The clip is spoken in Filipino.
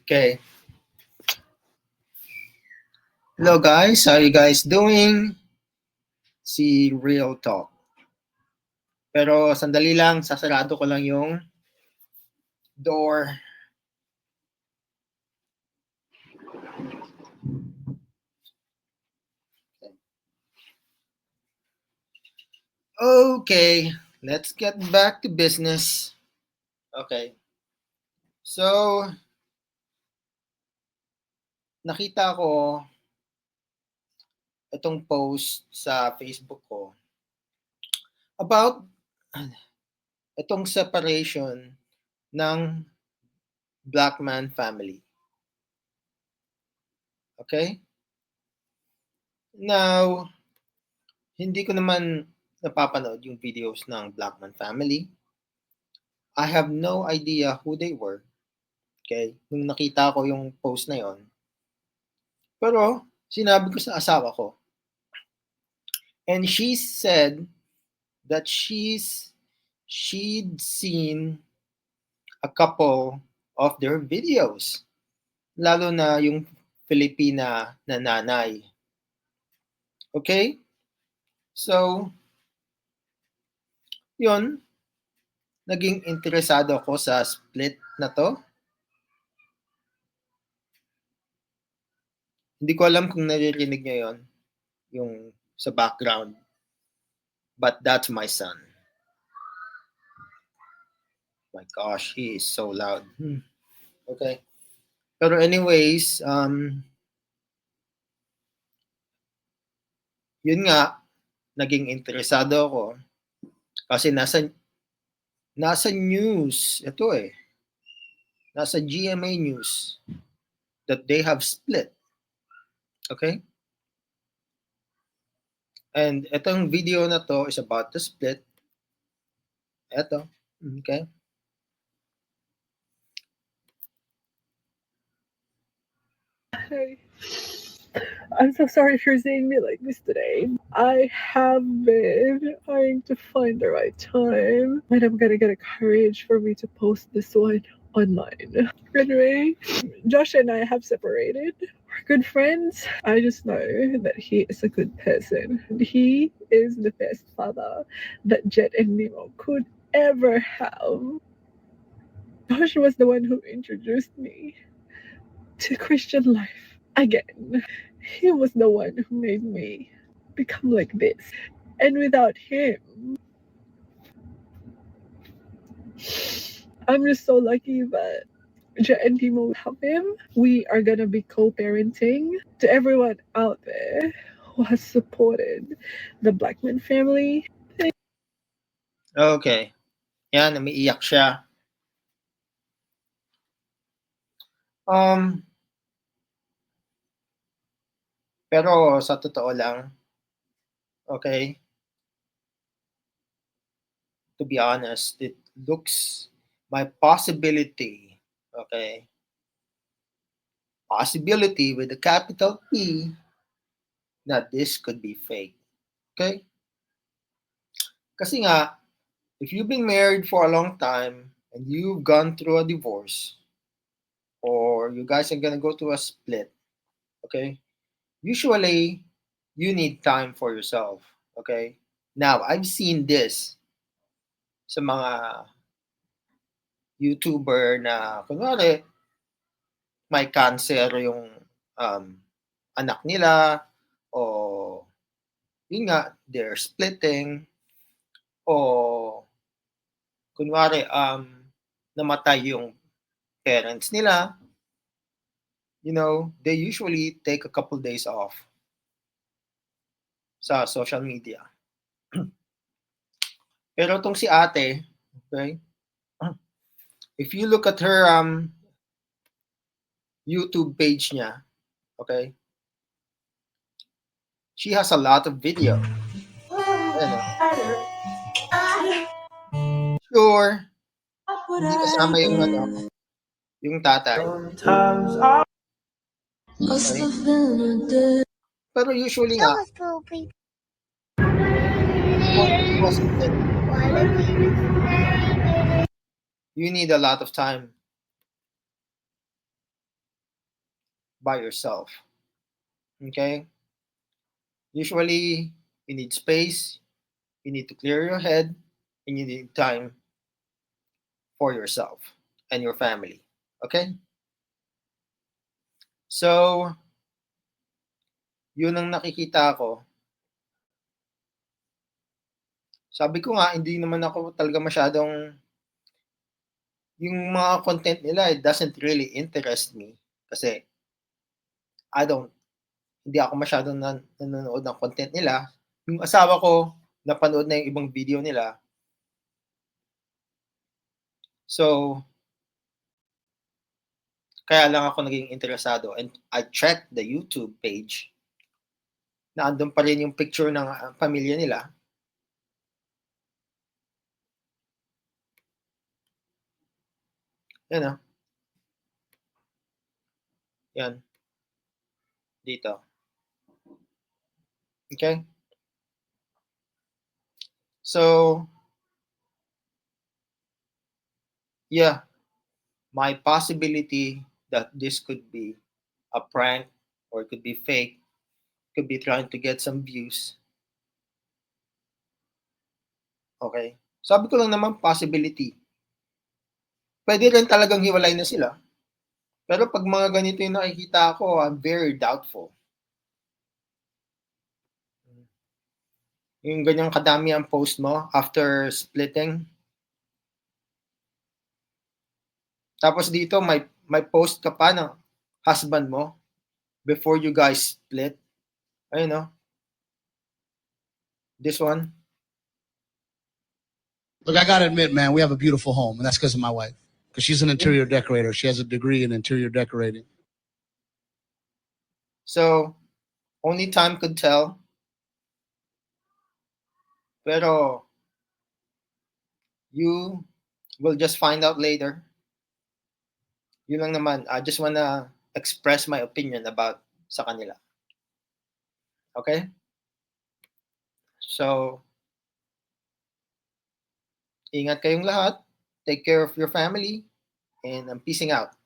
Okay. Hello guys, how you guys doing? Si Real Talk. Pero sandali lang, sasarado ko lang yung door. Okay, let's get back to business. Okay. So, nakita ko itong post sa Facebook ko about itong separation ng Blackman family. Okay? Now, hindi ko naman napapanood yung videos ng Blackman family. I have no idea who they were. Okay? Nung nakita ko yung post na yon. Pero, sinabi ko sa asawa ko. And she said that she'd seen a couple of their videos. Lalo na yung Filipina na nanay. Okay? So, yun. Naging interesado ako sa split na to. Hindi ko alam kung naririnig nyo yon, yung sa background. But that's my son. My gosh, he is so loud. Okay. Pero anyways, yun nga, naging interesado ako kasi nasa news, ito nasa GMA News that they have split. Okay? And itong video na to is about the split. Ito. Okay? Hey, I'm so sorry for seeing me like this today. I have been trying to find the right time when I'm gonna get a courage for me to post this one online. Anyway, Josh and I have separated. We're good friends. I just know that he is a good person. And he is the best father that Jet and Nemo could ever have. Josh was the one who introduced me to Christian life again. He was the one who made me become like this. And without him, I'm just so lucky that Ja and Timo have him. We are gonna be co-parenting. To everyone out there who has supported the Blackman family. Okay. Yan, umiiyak siya. Pero sa totoo lang, okay, to be honest, it looks my possibility, okay, possibility with a capital P that this could be fake. Okay? Kasi nga, if you've been married for a long time and you've gone through a divorce or you guys are gonna go through a split, okay, usually you need time for yourself. Okay? Now, I've seen this sa mga YouTuber na kunwari may cancer yung anak nila o yun nga, they're splitting o kunwari namatay yung parents nila, you know, they usually take a couple days off sa social media. Pero tong si ate, okay, if you look at her YouTube page niya, okay, she has a lot of video. Sure, hindi kasama yung yung tatay. Okay. Pero usually nga, you need a lot of time by yourself. Okay? Usually, you need space, you need to clear your head, and you need time for yourself and your family. Okay? So, yun ang nakikita ko. Sabi ko nga, hindi naman ako talaga masyadong, yung mga content nila, it doesn't really interest me. Kasi, hindi ako masyadong nanonood ng content nila. Yung asawa ko, napanood na yung ibang video nila. So, kaya lang ako naging interesado. And I checked the YouTube page na andun pa rin yung picture ng pamilya nila. Yan Yan. Dito. Okay? So, yeah, my possibility that this could be a prank or it could be fake, could be trying to get some views. Okay? Sabi ko lang naman possibility. Pwede rin talagang hiwalay na sila. Pero pag mga ganito yung nakikita ko, I'm very doubtful. Yung ganyang kadami ang post mo after splitting. Tapos dito, may post ka pa ng husband mo before you guys split. Ayun, no? This one. Look, I gotta admit, man, we have a beautiful home, and that's because of my wife. Because she's an interior decorator. She has a degree in interior decorating. So, only time could tell. Pero, you will just find out later. Yun lang naman. I just wanna express my opinion about sa kanila. Okay? So, ingat kayong lahat. Take care of your family. And I'm peacing out.